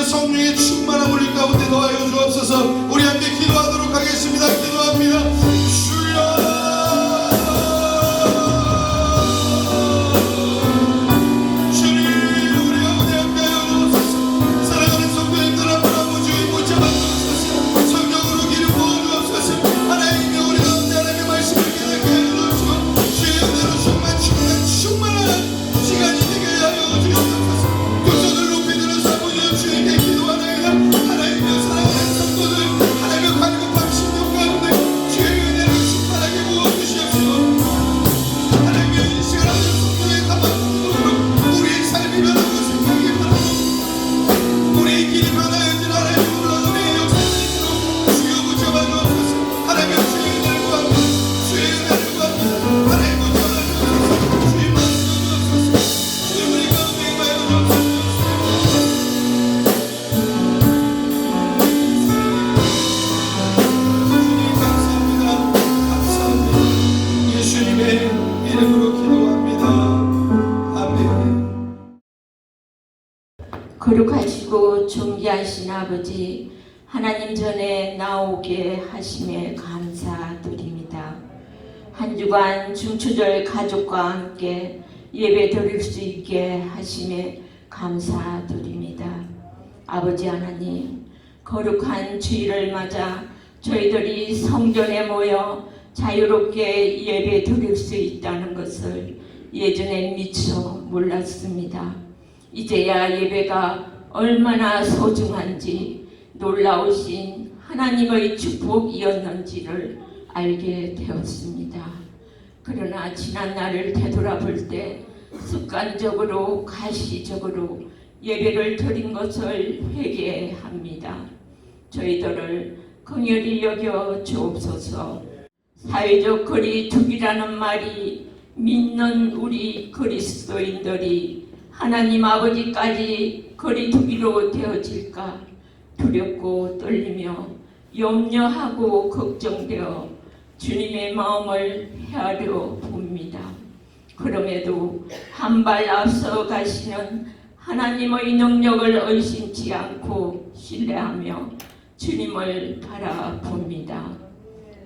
하나님의 성령의 충만함 우리 가운데 더하여 주옵소서. 우리 함께 기도하도록 하겠습니다. 기도합니다. 주여, 거룩하시고 존귀하신 아버지, 하나님 전에 나오게 하심에 감사드립니다. 한 주간 중추절 가족과 함께 예배 드릴 수 있게 하심에 감사드립니다. 아버지 하나님, 거룩한 주일을 맞아 저희들이 성전에 모여 자유롭게 예배 드릴 수 있다는 것을 예전에 미처 몰랐습니다. 이제야 예배가 얼마나 소중한지, 놀라우신 하나님의 축복이었는지를 알게 되었습니다. 그러나 지난 날을 되돌아볼 때 습관적으로 가시적으로 예배를 드린 것을 회개합니다. 저희들을 긍휼히 여겨 주옵소서. 사회적 거리두기라는 말이 믿는 우리 그리스도인들이 하나님 아버지까지 거리두기로 되어질까 두렵고 떨리며 염려하고 걱정되어 주님의 마음을 헤아려 봅니다. 그럼에도 한 발 앞서 가시는 하나님의 능력을 의심치 않고 신뢰하며 주님을 바라봅니다.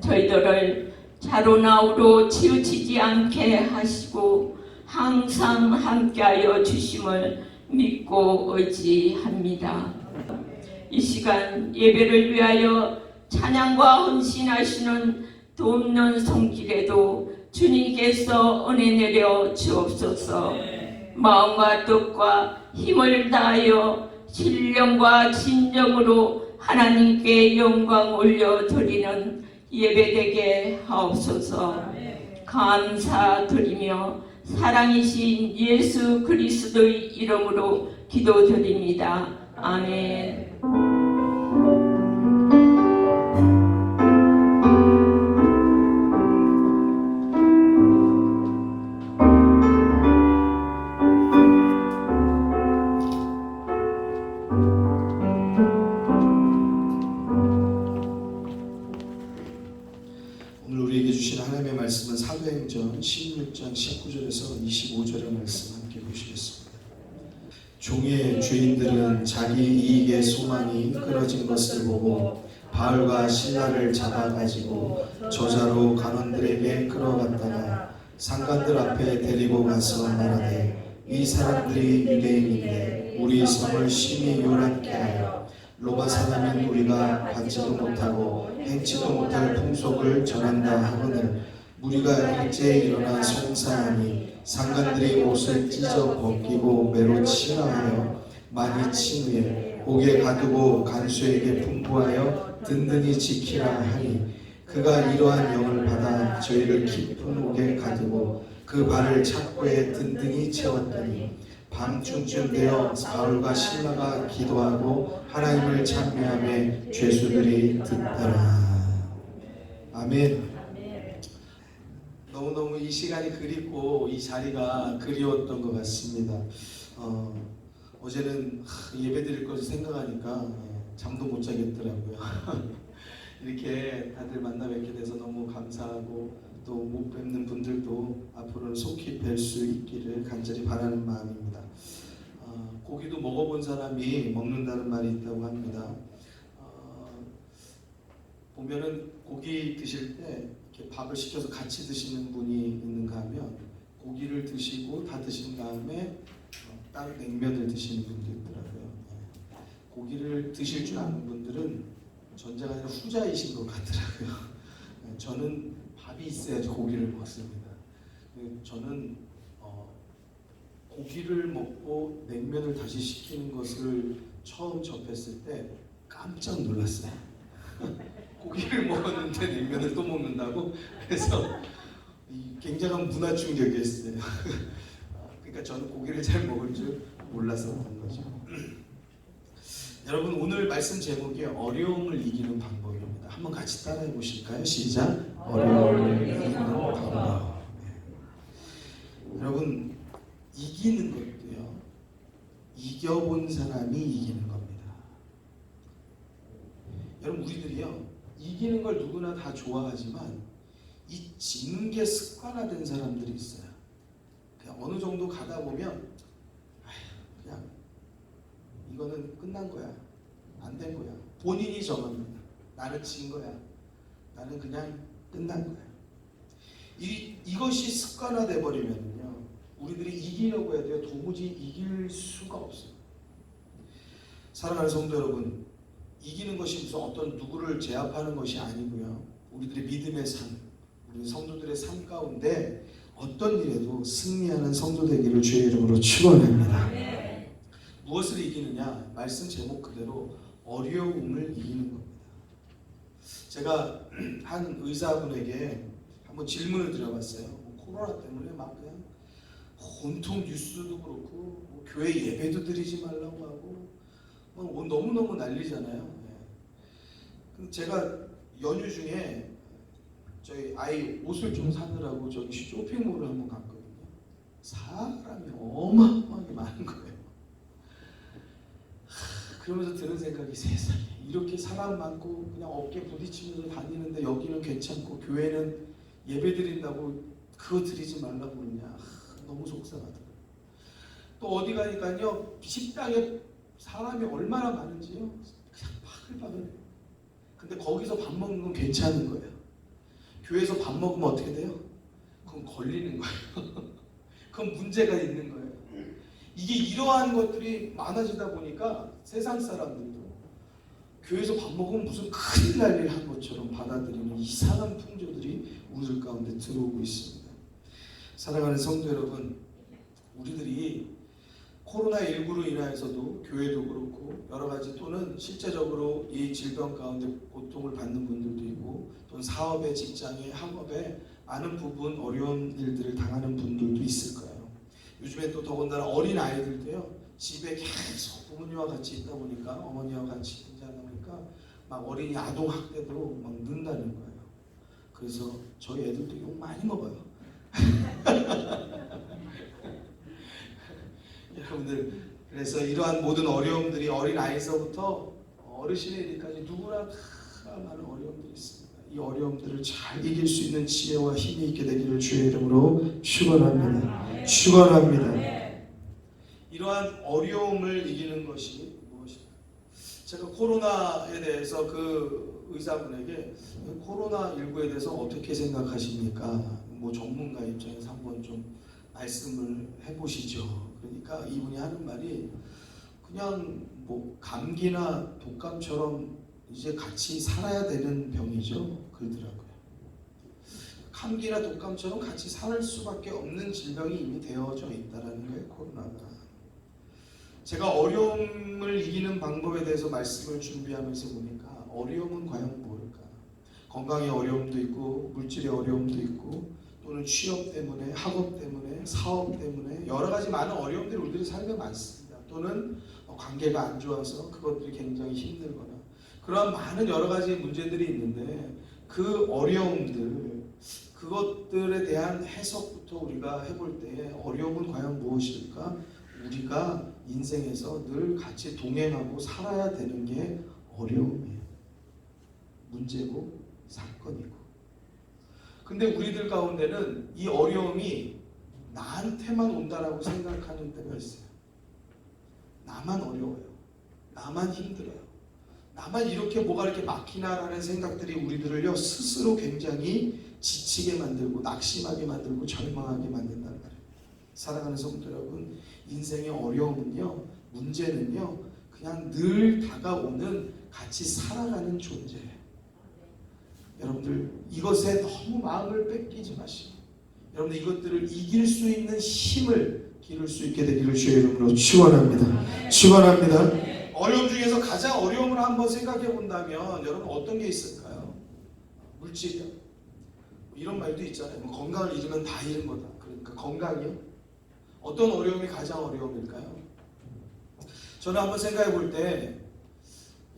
저희들을 자로나우로 치우치지 않게 하시고 항상 함께하여 주심을 믿고 의지합니다. 이 시간 예배를 위하여 찬양과 헌신하시는 돕는 손길에도 주님께서 은혜 내려 주옵소서. 마음과 뜻과 힘을 다하여 신령과 진정으로 하나님께 영광 올려드리는 예배되게 하옵소서. 감사드리며 사랑이신 예수 그리스도의 이름으로 기도드립니다. 아멘. 오늘 우리에게 주신 하나님의 말씀은 사도행전 16장 19절에서 25절의 말씀 함께 보시겠습니다. 종의 주인들은 자기 이익의 소망이 끊어진 것을 보고 바울과 실라를 잡아가지고 저자로 간원들에게 끌어갔다가 상관들 앞에 데리고 가서 말하되, 이 사람들이 유대인인데 우리 성을 심히 요란케 하여 로마 사람인 우리가 받지도 못하고 행치도 못할 풍속을 전한다 하거늘 무리가 일제에 일어나 송사하니 상관들이 옷을 찢어 벗기고 매로 치하하여 많이 친 후에 옥에 가두고 간수에게 분부하여 든든히 지키라 하니, 그가 이러한 영을 받아 저희를 깊은 옥에 가두고 그 발을 착고에 든든히 채웠더니 밤중쯤 되어 바울과 실라가 기도하고 하나님을 찬미하며 죄수들이 듣더라. 아멘. 너무너무 이 시간이 그립고 이 자리가 그리웠던 것 같습니다. 어제는 예배 드릴 것을 생각하니까 잠도 못 자겠더라고요. 이렇게 다들 만나 뵙게 돼서 너무 감사하고, 또 못 뵙는 분들도 앞으로는 속히 뵐 수 있기를 간절히 바라는 마음입니다. 고기도 먹어본 사람이 먹는다는 말이 있다고 합니다. 보면은 고기 드실 때 이렇게 밥을 시켜서 같이 드시는 분이 있는가 하면 고기를 드시고 다 드신 다음에 따로 냉면을 드시는 분도 있더라고요. 고기를 드실 줄 아는 분들은 전자가 아니라 후자이신 것 같더라고요. 저는 밥이 있어야지 고기를 먹습니다. 저는 고기를 먹고 냉면을 다시 시키는 것을 처음 접했을 때 깜짝 놀랐어요. 고기를 먹었는데 냉면을 또 먹는다고? 그래서 굉장한 문화 충격이었어요. 그러니까 저는 고기를 잘 먹을 줄 몰랐었던 거죠. 여러분, 오늘 말씀 제목이 어려움을 이기는 방법입니다. 한번 같이 따라해 보실까요? 시작. 어려움을 이기는 방법. 여러분, 이기는 것도요, 이겨본 사람이 이기는 겁니다. 여러분, 우리들이요, 이기는 걸 누구나 다 좋아하지만 이 지는 게 습관화된 사람들이 있어요. 그냥 어느 정도 가다 보면 그냥 이거는 끝난 거야, 안 된 거야. 본인이 정합니다. 나는 진 거야. 나는 그냥 끝난 거야. 이것이 습관화돼 버리면요, 우리들이 이기려고 해도 도무지 이길 수가 없어요. 사랑하는 성도 여러분, 이기는 것이 무슨 어떤 누구를 제압하는 것이 아니고요, 우리들의 믿음의 삶, 우리 성도들의 삶 가운데 어떤 일에도 승리하는 성도 되기를 주의 이름으로 축원합니다. 무엇을 이기느냐? 말씀 제목 그대로 어려움을 이기는 겁니다. 제가 한 의사분에게 한번 질문을 드려봤어요. 코로나 때문에 막 그냥 온통 뉴스도 그렇고 교회 예배도 드리지 말라고 하고 너무너무 난리잖아요. 제가 연휴 중에 저희 아이 옷을 좀 사느라고 저기 쇼핑몰을 한번 갔거든요. 사람이 어마어마하게 많은 거예요. 그러면서 드는 생각이, 세상에 이렇게 사람 많고 그냥 어깨 부딪히면서 다니는데 여기는 괜찮고 교회는 예배 드린다고 그거 드리지 말라고 그러냐. 너무 속상하더라고요. 또 어디 가니까요, 식당에 사람이 얼마나 많은지요, 그냥 바글바글해요. 근데 거기서 밥 먹는 건 괜찮은 거예요. 교회에서 밥 먹으면 어떻게 돼요? 그건 걸리는 거예요. 그건 문제가 있는 거예요. 이게 이러한 것들이 많아지다 보니까 세상 사람들도 교회에서 밥 먹으면 무슨 큰일 날 일 한 것처럼 받아들이는 이상한 풍조들이 우리들 가운데 들어오고 있습니다. 사랑하는 성도 여러분, 우리들이 코로나19로 인하여서도 교회도 그렇고 여러 가지, 또는 실제적으로 이 질병 가운데 고통을 받는 분들도 있고, 또는 사업에, 직장에, 학업에 많은 부분 어려운 일들을 당하는 분들도 있을 거예요. 요즘에 또 더군다나 어린 아이들도요, 집에 계속 부모님과 같이 있다 보니까, 어머니와 같이 있지 않다 보니까 막 어린이 아동 학대도 막 는다는 거예요. 그래서 저희 애들도 욕 많이 먹어요. 여러분들, 그래서 이러한 모든 어려움들이 어린 아이서부터 어르신에 이르기까지 누구나 다 많은 어려움들이 있습니다. 이 어려움들을 잘 이길 수 있는 지혜와 힘이 있게 되기를 주의 이름으로 축원합니다. 축원합니다. 이러한 어려움을 이기는 것이 무엇일까? 제가 코로나에 대해서 그 의사분에게 코로나19에 대해서 어떻게 생각하십니까? 전문가 입장에서 한번 좀 말씀을 해보시죠. 그러니까 이분이 하는 말이 그냥 감기나 독감처럼 이제 같이 살아야 되는 병이죠. 그러더라고요. 감기나 독감처럼 같이 살 수밖에 없는 질병이 이미 되어져 있다는 거예요, 코로나가. 제가 어려움을 이기는 방법에 대해서 말씀을 준비하면서 보니까 어려움은 과연 뭘까? 건강의 어려움도 있고, 물질의 어려움도 있고, 또는 취업 때문에, 학업 때문에, 사업 때문에 여러 가지 많은 어려움들이 우리들의 삶에 많습니다. 또는 관계가 안 좋아서 그것들이 굉장히 힘들거나, 그러한 많은 여러 가지 문제들이 있는데, 그 어려움들, 그것들에 대한 해석부터 우리가 해볼 때 어려움은 과연 무엇일까? 우리가 인생에서 늘 같이 동행하고 살아야 되는 게 어려움이에요. 문제고 사건이고. 근데 우리들 가운데는 이 어려움이 나한테만 온다라고 생각하는 때가 있어요. 나만 어려워요. 나만 힘들어요. 나만 이렇게 뭐가 이렇게 막히나라는 생각들이 우리들을요 스스로 굉장히 지치게 만들고 낙심하게 만들고 절망하게 만든다는 말이에요. 사랑하는 성도 여러분, 인생의 어려움은요, 문제는요, 그냥 늘 다가오는 같이 살아가는 존재예요. 여러분들 이것에 너무 마음을 뺏기지 마시고, 여러분들 이것들을 이길 수 있는 힘을 기를 수 있게 되기를 주의 이름으로 축원합니다. 축원합니다. 어려움 중에서 가장 어려움을 한번 생각해 본다면 여러분 어떤 게 있을까요? 물질이요. 이런 말도 있잖아요. 건강을 잃으면 다 잃은 거다. 그러니까 건강이요. 어떤 어려움이 가장 어려움일까요? 저는 한번 생각해 볼 때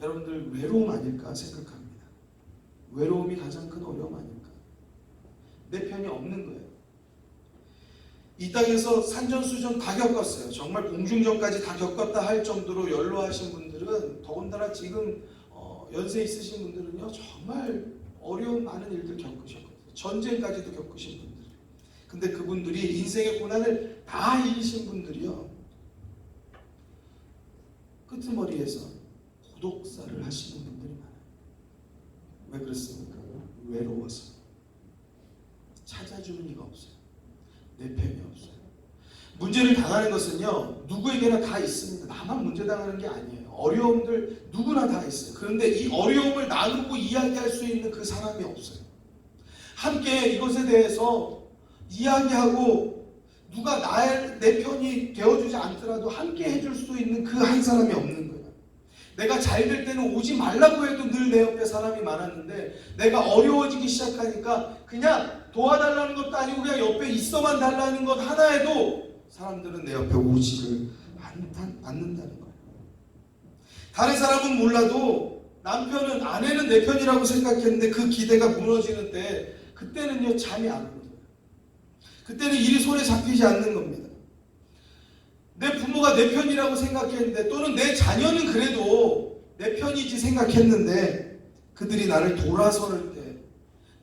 여러분들 외로움 아닐까 생각합니다. 외로움이 가장 큰 어려움 아닐까. 내 편이 없는 거예요. 이 땅에서 산전수전 다 겪었어요. 정말 공중전까지 다 겪었다 할 정도로 연로하신 분들은, 더군다나 지금 연세 있으신 분들은요 정말 어려운 많은 일들 겪으셨거든요. 전쟁까지도 겪으신 분들. 근데 그분들이 인생의 고난을 다 이기신 분들이요 끄트머리에서 고독사를 하시는 분들이 많아요. 왜 그렇습니까? 외로워서. 찾아주는 이가 없어요. 내 편이 없어요. 문제를 당하는 것은요 누구에게나 다 있습니다. 나만 문제 당하는 게 아니에요. 어려움들 누구나 다 있어요. 그런데 이 어려움을 나누고 이야기할 수 있는 그 사람이 없어요. 함께 이것에 대해서 이야기하고 누가 내 편이 되어주지 않더라도 함께 해줄 수 있는 그 한 사람이 없는 거예요. 내가 잘 될 때는 오지 말라고 해도 늘 내 옆에 사람이 많았는데, 내가 어려워지기 시작하니까 그냥 도와달라는 것도 아니고 그냥 옆에 있어만 달라는 것 하나에도 사람들은 내 옆에 오지를 않는다는 거예요. 다른 사람은 몰라도 남편은, 아내는 내 편이라고 생각했는데 그 기대가 무너지는 때, 그때는요 잠이 안 오는 거예요. 그때는 일이 손에 잡히지 않는 겁니다. 내 부모가 내 편이라고 생각했는데, 또는 내 자녀는 그래도 내 편이지 생각했는데, 그들이 나를 돌아서는 때,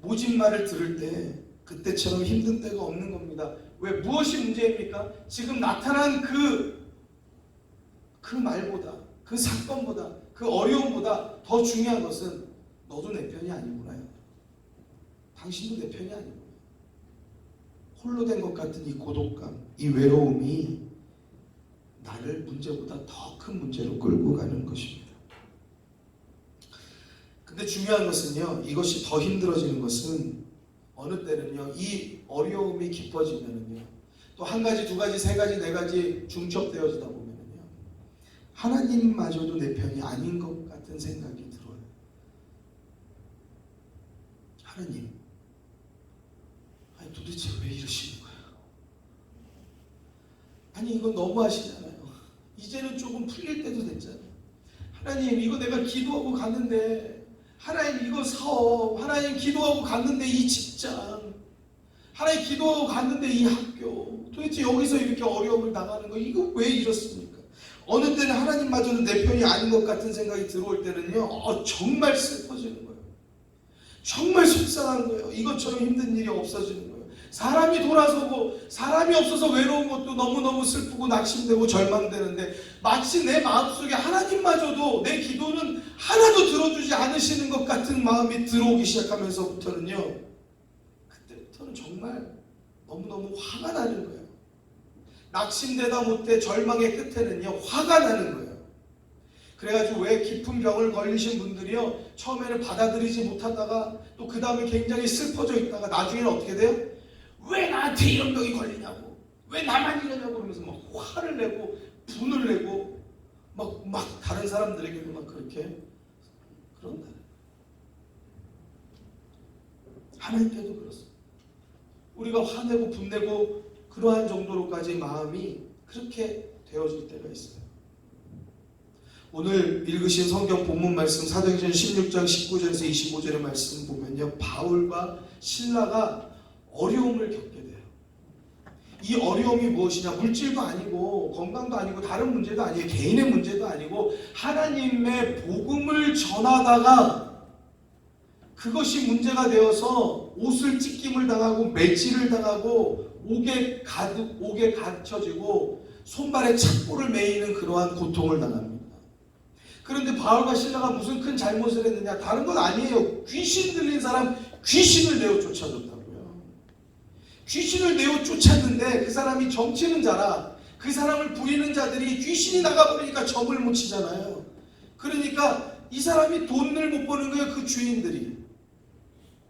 모진 말을 들을 때, 그때처럼 힘든 때가 없는 겁니다. 왜? 무엇이 문제입니까? 지금 나타난 그 말보다, 그 사건보다, 그 어려움보다 더 중요한 것은 너도 내 편이 아니구나. 당신도 내 편이 아니구나. 홀로 된 것 같은 이 고독감, 이 외로움이 나를 문제보다 더 큰 문제로 끌고 가는 것입니다. 근데 중요한 것은요, 이것이 더 힘들어지는 것은 어느 때는요, 이 어려움이 깊어지면은요, 또 한 가지, 두 가지, 세 가지, 네 가지 중첩되어지다 보면은요, 하나님마저도 내 편이 아닌 것 같은 생각이 들어요. 하나님, 아니 도대체 왜 이러시는 거예요? 아니 이건 너무하시잖아요. 이제는 조금 풀릴 때도 됐잖아요. 하나님, 이거 내가 기도하고 갔는데, 하나님 이거 사업, 하나님 기도하고 갔는데 이 직장, 하나님 기도하고 갔는데 이 학교, 도대체 여기서 이렇게 어려움을 당하는 거, 이거 왜 이렇습니까? 어느 때는 하나님마저도 내 편이 아닌 것 같은 생각이 들어올 때는요, 정말 슬퍼지는 거예요. 정말 속상한 거예요. 이것처럼 힘든 일이 없어지는 거예요. 사람이 돌아서고 사람이 없어서 외로운 것도 너무너무 슬프고 낙심되고 절망되는데, 마치 내 마음속에 하나님마저도 내 기도는 하나도 들어주지 않으시는 것 같은 마음이 들어오기 시작하면서부터는요, 그때부터는 정말 너무너무 화가 나는 거예요. 낙심되다 못해 절망의 끝에는요, 화가 나는 거예요. 그래가지고 왜 깊은 병을 걸리신 분들이요, 처음에는 받아들이지 못하다가 또 그 다음에 굉장히 슬퍼져 있다가 나중에는 어떻게 돼요? 왜 나한테 이런 병이 걸리냐고, 왜 나만 이러냐고 그러면서 막 화를 내고 분을 내고 막 다른 사람들에게도 막 그렇게 그런다. 하나님께도 그렇습니다. 우리가 화내고 분내고 그러한 정도로까지 마음이 그렇게 되어질 때가 있어요. 오늘 읽으신 성경 본문 말씀 사도행전 16장 19절에서 25절의 말씀 보면요, 바울과 실라가 어려움을 겪게 돼요. 이 어려움이 무엇이냐? 물질도 아니고 건강도 아니고 다른 문제도 아니에요. 개인의 문제도 아니고 하나님의 복음을 전하다가 그것이 문제가 되어서 옷을 찢김을 당하고 매질을 당하고 옥에 갇혀지고 손발에 착고를 매이는 그러한 고통을 당합니다. 그런데 바울과 실라가 무슨 큰 잘못을 했느냐? 다른 건 아니에요. 귀신 들린 사람 귀신을 내어 쫓아줬다고요. 귀신을 내어 쫓았는데 그 사람이 정치는 자라 그 사람을 부리는 자들이 귀신이 나가버리니까 점을 못 치잖아요. 그러니까 이 사람이 돈을 못 버는 거예요. 그 주인들이.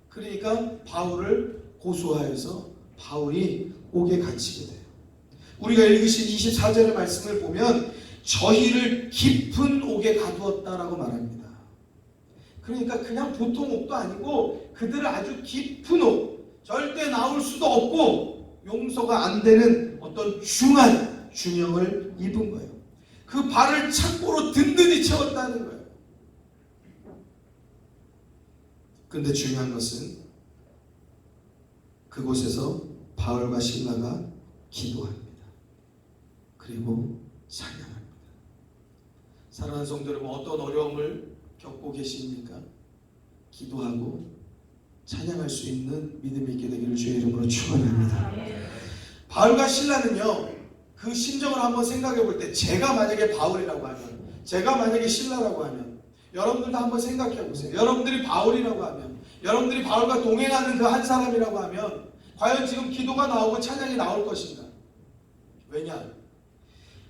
그러니까 바울을 고소하여서 바울이 옥에 갇히게 돼요. 우리가 읽으신 24절의 말씀을 보면 저희를 깊은 옥에 가두었다라고 말합니다. 그러니까 그냥 보통 옥도 아니고 그들을 아주 깊은 옥, 절대 나올 수도 없고 용서가 안 되는 어떤 중한 중형을 입은 거예요. 그 발을 착고로 든든히 채웠다는 거예요. 그런데 중요한 것은 그곳에서 바울과 실라가 기도합니다. 그리고 찬양합니다. 사랑하는 성도 여러분, 어떤 어려움을 겪고 계십니까? 기도하고 찬양할 수 있는 믿음이 있게 되기를 주의 이름으로 축원합니다. 바울과 실라는요, 그 심정을 한번 생각해 볼 때, 제가 만약에 바울이라고 하면, 제가 만약에 실라라고 하면, 여러분들도 한번 생각해 보세요. 여러분들이 바울이라고 하면, 여러분들이 바울과 동행하는 그 한 사람이라고 하면, 과연 지금 기도가 나오고 찬양이 나올 것인가? 왜냐?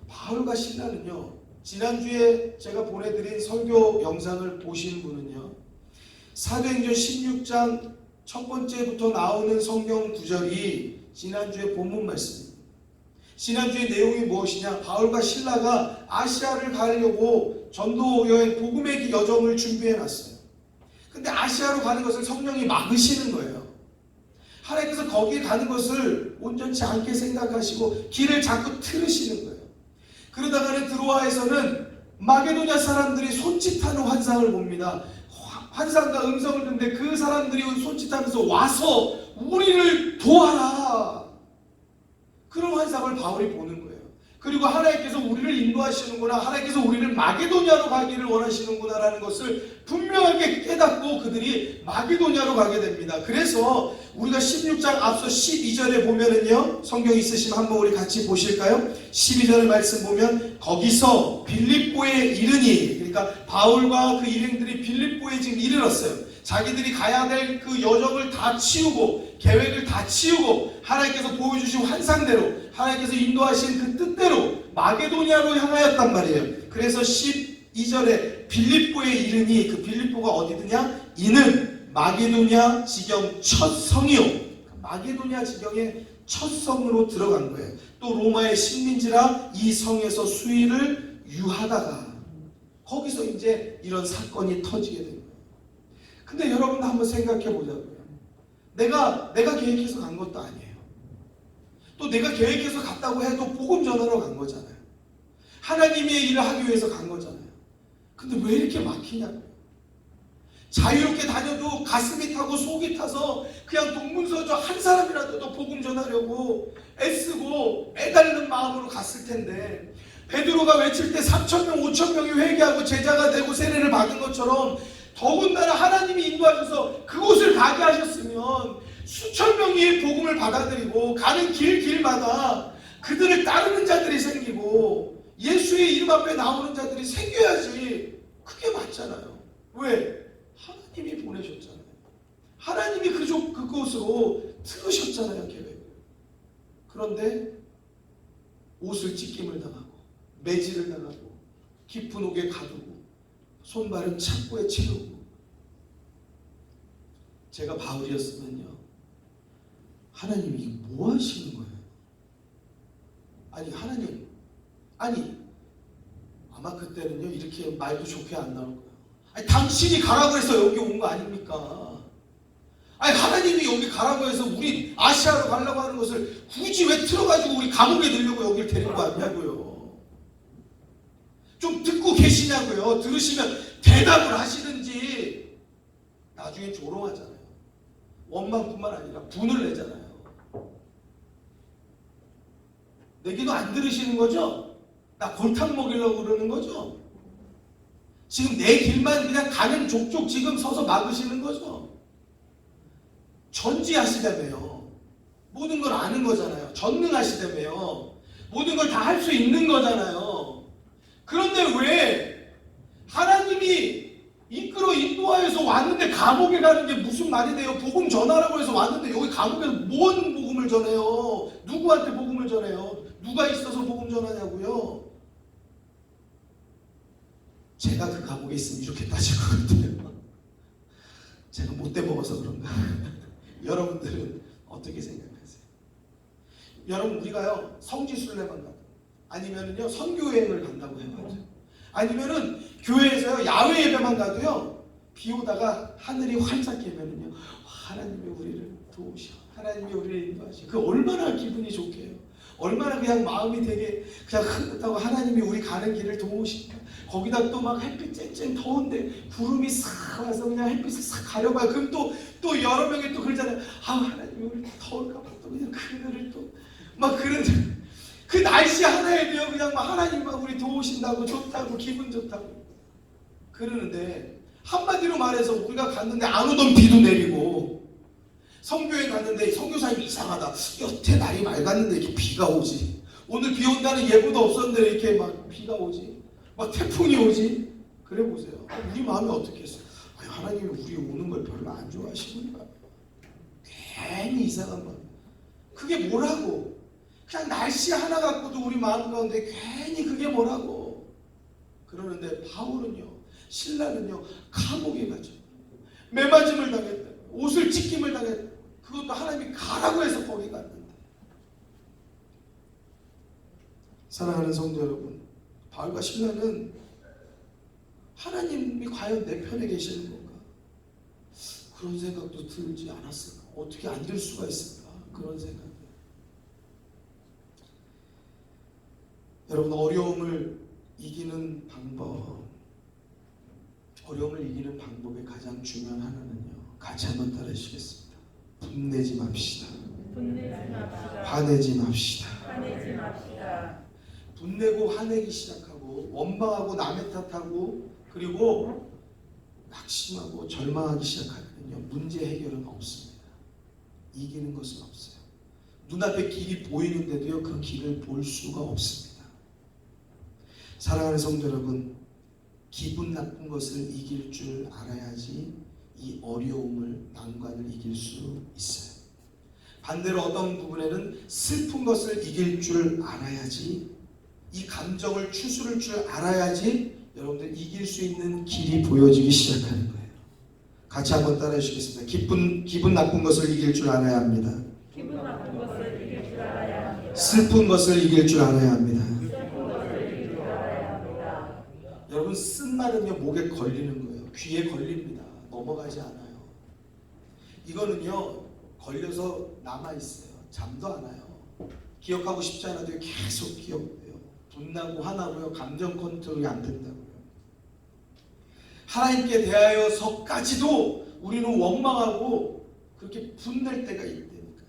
바울과 실라는요, 지난주에 제가 보내드린 설교 영상을 보신 분은요, 사도행전 16장 첫 번째부터 나오는 성경 구절이 지난주에 본문 말씀입니다. 지난주의 내용이 무엇이냐? 바울과 실라가 아시아를 가려고 전도 여행 복음의 여정을 준비해놨어요. 근데 아시아로 가는 것을 성령이 막으시는 거예요. 하나님께서 거기에 가는 것을 온전치 않게 생각하시고 길을 자꾸 틀으시는 거예요. 그러다가는 드로아에서는 마게도냐 사람들이 손짓하는 환상을 봅니다. 환상과 음성을 듣는데 그 사람들이 손짓하면서 와서 우리를 도와라. 그런 환상을 바울이 보는 거예요. 그리고 하나님께서 우리를 인도하시는구나, 하나님께서 우리를 마게도냐로 가기를 원하시는구나라는 것을 분명하게 깨닫고 그들이 마게도냐로 가게 됩니다. 그래서 우리가 16장 앞서 12절에 보면은요, 성경 있으시면 한번 우리 같이 보실까요? 12절의 말씀 보면 거기서 빌립보에 이르니, 그러니까 바울과 그 일행들이 빌립보에 지금 이르렀어요. 자기들이 가야 될 그 여정을 다 치우고 계획을 다 치우고 하나님께서 보여주신 환상대로 하나님께서 인도하신 그 뜻대로 마게도냐로 향하였단 말이에요. 그래서 12절에 빌립보에 이르니, 그 빌립보가 어디드냐? 이는 마게도냐 지경 첫 성이요. 마게도냐 지경의 첫 성으로 들어간 거예요. 또 로마의 식민지라 이 성에서 수일을 유하다가 거기서 이제 이런 사건이 터지게 된 거예요. 근데 여러분도 한번 생각해 보자고요. 내가 계획해서 간 것도 아니에요. 또 내가 계획해서 갔다고 해도 복음 전하러 간 거잖아요. 하나님의 일을 하기 위해서 간 거잖아요. 근데 왜 이렇게 막히냐고요. 자유롭게 다녀도 가슴이 타고 속이 타서 그냥 동문서주 한 사람이라도 더 복음 전하려고 애쓰고 애달는 마음으로 갔을 텐데, 베드로가 외칠 때 3,000명, 5,000명이 회개하고 제자가 되고 세례를 받은 것처럼 더군다나 하나님이 인도하셔서 그곳을 가게 하셨으면 수천 명이 복음을 받아들이고 가는 길마다 그들을 따르는 자들이 생기고 예수의 이름 앞에 나오는 자들이 생겨야지. 그게 맞잖아요. 왜? 하나님이 보내셨잖아요. 하나님이 그곳으로 틀으셨잖아요, 계획을. 그런데 옷을 찢김을 당하고 매질을 당하고 깊은 옥에 가두고 손발은 창고에 채우고. 제가 바울이었으면요, 하나님이 뭐 하시는 거예요? 아니 하나님, 아니 아마 그때는요 이렇게 말도 좋게 안 나올 거예요. 아니 당신이 가라고 해서 여기 온 거 아닙니까? 아니 하나님이 여기 가라고 해서 우리 아시아로 가려고 하는 것을 굳이 왜 틀어가지고 우리 감옥에 넣으려고 여기를 데리고 왔냐고요. 좀 듣고 계시냐고요. 들으시면 대답을 하시든지. 나중에 조롱하잖아요. 원망뿐만 아니라 분을 내잖아요. 내기도 안 들으시는 거죠? 나 골탕 먹이려고 그러는 거죠? 지금 내 길만 그냥 가는 족족 지금 서서 막으시는 거죠? 전지하시다며요. 모든 걸 아는 거잖아요. 전능하시다며요. 모든 걸 다 할 수 있는 거잖아요. 그런데 왜 하나님이 이끌어 인도하여서 왔는데 감옥에 가는 게 무슨 말이 돼요? 복음 전하라고 해서 왔는데 여기 감옥에서 뭔 복음을 전해요? 누구한테 복음을 전해요? 누가 있어서 복음 전하냐고요? 제가 그 감옥에 있으면 이렇게 따질 것 같아요. 제가 못돼 먹어서 그런가? 여러분들은 어떻게 생각하세요? 여러분, 우리가요 성지순례만 가도 아니면은요 선교여행을 간다고 해봐요. 아니면은 교회에서요 야외 예배만 가도요 비 오다가 하늘이 활짝 깨면은요 하나님이 우리를 도우셔, 하나님이 우리를 인도하셔. 그 얼마나 기분이 좋게요. 얼마나 그냥 마음이 되게 그냥 흐뭇하고 하나님이 우리 가는 길을 도우실까. 거기다 또 막 햇빛 쨍쨍 더운데 구름이 싹 와서 그냥 햇빛을 싹 가려봐요. 그럼 또 여러 명이 또 그러잖아요. 아, 하나님이 우리 더울까봐 또 그냥 그늘을 또 막 그런 그 날씨 하나에도요 그냥 막 하나님 막 우리 도우신다고 좋다고 기분 좋다고 그러는데, 한마디로 말해서 우리가 갔는데 안 오던 비도 내리고, 선교에 갔는데 선교사님이 이상하다, 여태 날이 맑았는데 이렇게 비가 오지, 오늘 비 온다는 예보도 없었는데 이렇게 막 비가 오지, 막 태풍이 오지. 그래 보세요. 우리 마음이 어떻겠어요? 하나님이 우리 오는 걸 별로 안 좋아하시는가 봐요. 괜히 이상한 마음. 그게 뭐라고? 그냥 날씨 하나 갖고도 우리 마음 가운데 괜히 그게 뭐라고? 그러는데 바울은요, 신라는요 감옥에 가죠. 매맞음을 당했다, 옷을 찢김을 당했다. 그것도 하나님이 가라고 해서 거기 갔는데. 사랑하는 성도 여러분, 바울과 신라는 하나님이 과연 내 편에 계시는 건가? 그런 생각도 들지 않았을까? 어떻게 안 들 수가 있을까? 그런 생각. 여러분, 어려움을 이기는 방법의 가장 중요한 하나는요, 같이 한번 따라하시겠습니다. 분내지 맙시다. 화내지 맙시다. 분내고 화내기 시작하고 원망하고 남의 탓하고 그리고 낙심하고 절망하기 시작하면요 문제 해결은 없습니다. 이기는 것은 없어요. 눈앞에 길이 보이는데도요 그 길을 볼 수가 없습니다. 사랑하는 성도 여러분, 기분 나쁜 것을 이길 줄 알아야지 이 어려움을, 난관을 이길 수 있어요. 반대로 어떤 부분에는 슬픈 것을 이길 줄 알아야지, 이 감정을 추스를 줄 알아야지 여러분들 이길 수 있는 길이 보여지기 시작하는 거예요. 같이 한번 따라해 주시겠습니다. 기분 나쁜 것을 이길 줄 알아야 합니다. 슬픈 것을 이길 줄 알아야 합니다. 여러분, 쓴 말은요 목에 걸리는 거예요. 귀에 걸립니다. 넘어가지 않아요. 이거는요 걸려서 남아있어요. 잠도 안 와요. 기억하고 싶지 않아도 계속 기억돼요. 분나고 화나고요 감정 컨트롤이 안 된다고요. 하나님께 대하여서까지도 우리는 원망하고 그렇게 분낼 때가 있다니까.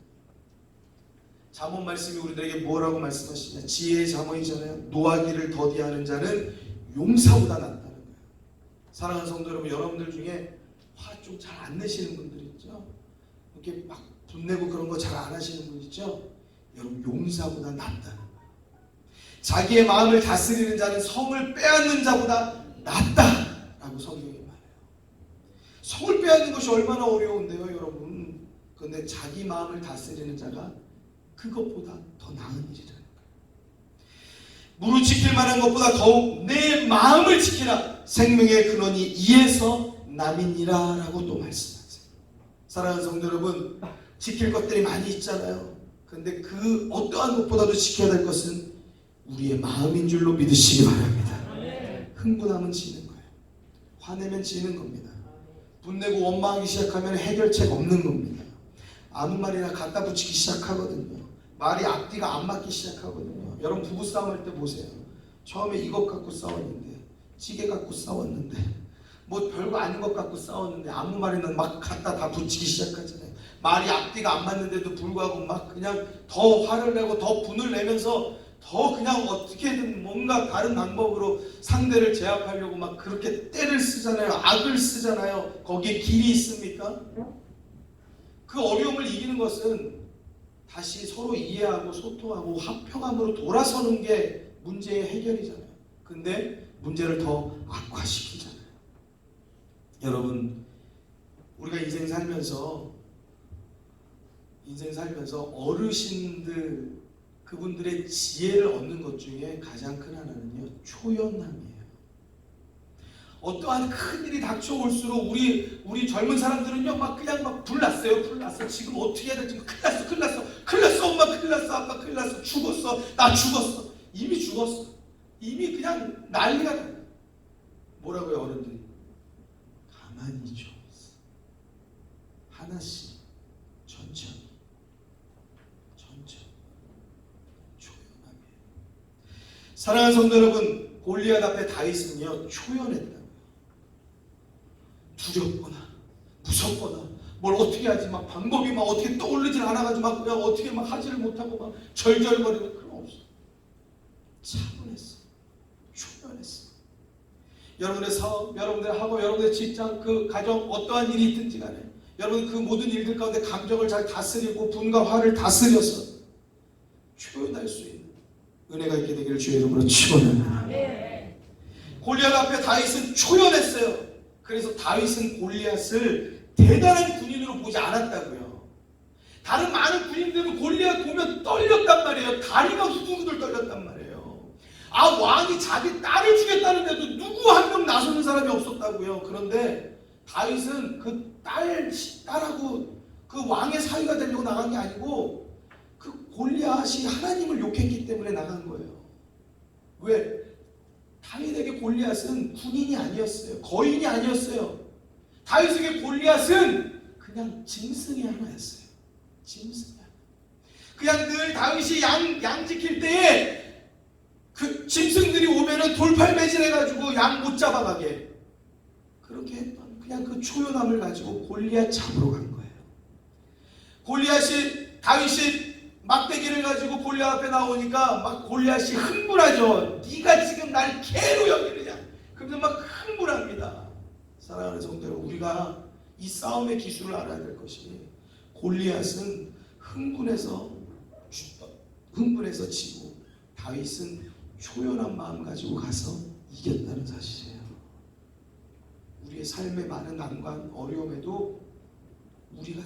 잠언 말씀이 우리들에게 뭐라고 말씀하시냐? 지혜의 잠언이잖아요. 노하기를 더디하는 자는 용사보다 낫다는 거예요. 사랑하는 성도 여러분, 여러분들 중에 화 좀 잘 안 내시는 분들 있죠? 이렇게 막 분내고 그런 거 잘 안 하시는 분 있죠? 여러분, 용사보다 낫다는 거예요. 자기의 마음을 다스리는 자는 성을 빼앗는 자보다 낫다라고 성경이 말해요. 성을 빼앗는 것이 얼마나 어려운데요, 여러분. 그런데 자기 마음을 다스리는 자가 그것보다 더 나은 일이라는 거예요. 무릇 지킬 만한 것보다 더욱 내 마음을 지키라. 생명의 근원이 이에서 남이니라 라고 또 말씀하세요. 사랑하는 성도 여러분, 지킬 것들이 많이 있잖아요. 그런데 그 어떠한 것보다도 지켜야 될 것은 우리의 마음인 줄로 믿으시기 바랍니다. 흥분하면 지는 거예요. 화내면 지는 겁니다. 분내고 원망하기 시작하면 해결책 없는 겁니다. 아무 말이나 갖다 붙이기 시작하거든요. 말이 앞뒤가 안 맞기 시작하거든요. 여러분, 부부싸움 할 때 보세요. 처음에 이것 갖고 싸웠는데, 찌개 갖고 싸웠는데, 뭐 별거 아닌 것 갖고 싸웠는데 아무 말이나 막 갖다 다 붙이기 시작하잖아요. 말이 앞뒤가 안 맞는데도 불구하고 막 그냥 더 화를 내고 더 분을 내면서 더 그냥 어떻게든 뭔가 다른 방법으로 상대를 제압하려고 막 그렇게 때를 쓰잖아요. 악을 쓰잖아요. 거기에 길이 있습니까? 그 어려움을 이기는 것은 다시 서로 이해하고 소통하고 화평함으로 돌아서는 게 문제의 해결이잖아요. 근데 문제를 더 악화시키잖아요. 여러분, 우리가 인생 살면서 어르신들, 그분들의 지혜를 얻는 것 중에 가장 큰 하나는요, 초연함이에요. 어떠한 큰 일이 닥쳐올수록 우리 젊은 사람들은요, 그냥 불났어요. 지금 어떻게 해야 될지, 큰일 났어, 엄마 큰일 났어, 아빠 큰일 났어, 죽었어, 나 죽었어. 이미 죽었어. 이미 그냥 난리가 나요. 뭐라고요, 어른들이? 가만히 좀 하나씩 천천히 초연함이에요. 사랑하는 성도 여러분, 골리앗 앞에 다윗은요 초연했다고요. 두렵거나 무섭거나 뭘 어떻게 하지 방법이 어떻게 떠오르질 않아가지고 그냥 어떻게 하지를 못하고 절절거리고 그런 거 없어. 차분했어. 초연했어. 여러분의 사업, 여러분의 학업, 여러분의 직장, 그 가정 어떠한 일이 있든지 간에 여러분 그 모든 일들 가운데 감정을 잘 다스리고 분과 화를 다스려서 초연할 수 있는 은혜가 있게 되기를 주의 이름으로 축원합니다. 골리앗 앞에 다윗은 초연했어요. 그래서 다윗은 골리앗을 대단한 군인으로 보지 않았다고요. 다른 많은 군인들은 골리앗 보면 떨렸단 말이에요. 다리가 후들후들 떨렸단 말이에요. 왕이 자기 딸을 죽였다는데도 누구 한 명 나서는 사람이 없었다고요. 그런데 다윗은 그 딸하고 그 왕의 사위가 되려고 나간 게 아니고 그 골리앗이 하나님을 욕했기 때문에 나간 거예요. 왜? 다윗에게 골리앗은 군인이 아니었어요. 거인이 아니었어요. 다윗에게 골리앗은 그냥 짐승이 하나였어요. 짐승이 하나. 그냥 늘 다윗이 양 지킬 때에 그 짐승들이 오면은 돌팔매질 해가지고 양 못 잡아가게 그렇게 했던 그냥 그 초연함을 가지고 골리앗 잡으러 간 거예요. 다윗이 막대기를 가지고 골리앗 앞에 나오니까 골리앗이 흥분하죠. 네가 지금 날 개로 여기느냐. 그러면서 흥분합니다. 사랑하는 성도 여러분, 우리가 이 싸움의 기술을 알아야 될 것이 골리앗은 흥분해서 지고 다윗은 초연한 마음 가지고 가서 이겼다는 사실이에요. 우리의 삶의 많은 난관, 어려움에도 우리가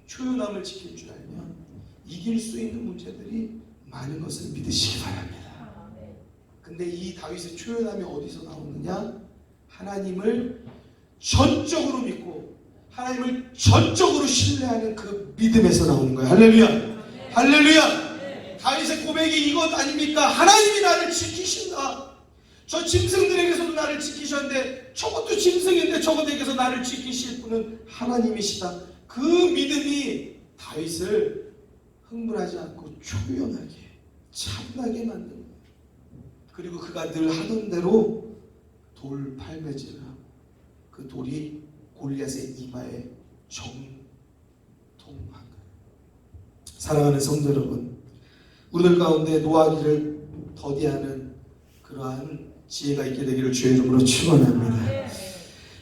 초연함을 지킬 줄 알면 이길 수 있는 문제들이 많은 것을 믿으시기 바랍니다. 근데 이 다윗의 초연함이 어디서 나오느냐? 하나님을 전적으로 믿고 하나님을 전적으로 신뢰하는 그 믿음에서 나오는 거예요. 할렐루야! 할렐루야! 다윗의 고백이 이것 아닙니까? 하나님이 나를 지키신다. 저 짐승들에게서도 나를 지키셨는데 저것도 짐승인데 저것에게서 나를 지키실 분은 하나님이시다. 그 믿음이 다윗을 흥분하지 않고 초연하게 차분하게 만드는 거예요. 그리고 그가 늘 하던 대로 돌 팔매질을 하고 그 돌이 골리앗의 이마에 정통한 거예요. 사랑하는 성도 여러분, 우리들 가운데 노하기를 더디하는 그러한 지혜가 있게 되기를 주의 이름으로 축원합니다.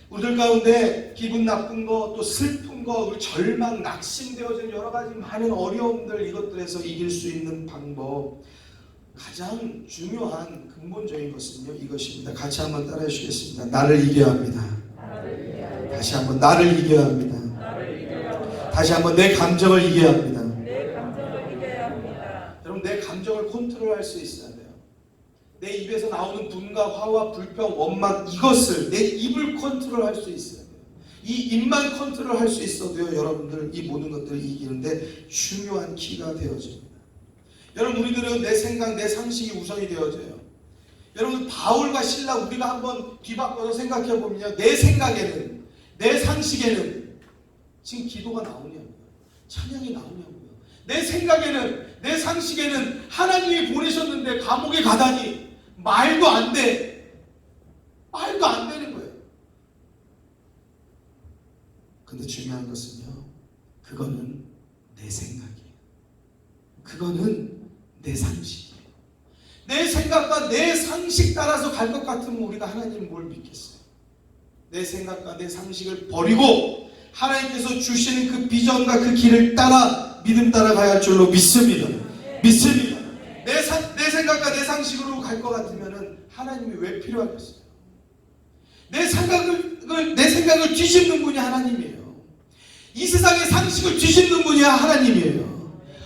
우리들 가운데 기분 나쁜 거, 또 슬픈 거, 절망, 낙심되어진 여러 가지 많은 어려움들, 이것들에서 이길 수 있는 방법, 가장 중요한 근본적인 것은요, 이것입니다. 같이 한번 따라해 주시겠습니다. 나를 이겨야 합니다. 다시 한번 나를 이겨야 합니다. 다시 한번 내 감정을 이겨야 합니다. 여러분, 내 감정을 컨트롤할 수 있어야 돼요. 내 입에서 나오는 분과 화와 불평, 원망, 이것을 내 입을 컨트롤할 수 있어야 돼요. 이 입만 컨트롤할 수 있어도요, 여러분들 이 모든 것들을 이기는데 중요한 키가 되어집니다. 여러분, 우리들은 내 생각, 내 상식이 우선이 되어져요. 여러분, 바울과 실라 우리가 한번 뒤바꿔서 생각해 보면요, 내 생각에는, 내 상식에는 지금 기도가 나오냐고요, 찬양이 나오냐고요. 내 생각에는, 내 상식에는 하나님이 보내셨는데 감옥에 가다니 말도 안 돼. 말도 안 되는 거예요. 근데 중요한 것은요, 그거는 내 생각이에요. 그거는 내 상식이에요. 내 생각과 내 상식 따라서 갈 것 같으면 우리가 하나님 뭘 믿겠어요? 내 생각과 내 상식을 버리고 하나님께서 주시는 그 비전과 그 길을 따라 우리가 믿음 따라가야 할 줄로 믿습니다. 믿습니다. 내 생각과 내 상식으로 갈 것 같으면 하나님이 왜 필요하겠어요? 내 생각을 뒤집는 분이 하나님이에요. 이 세상의 상식을 뒤집는 분이 하나님이에요.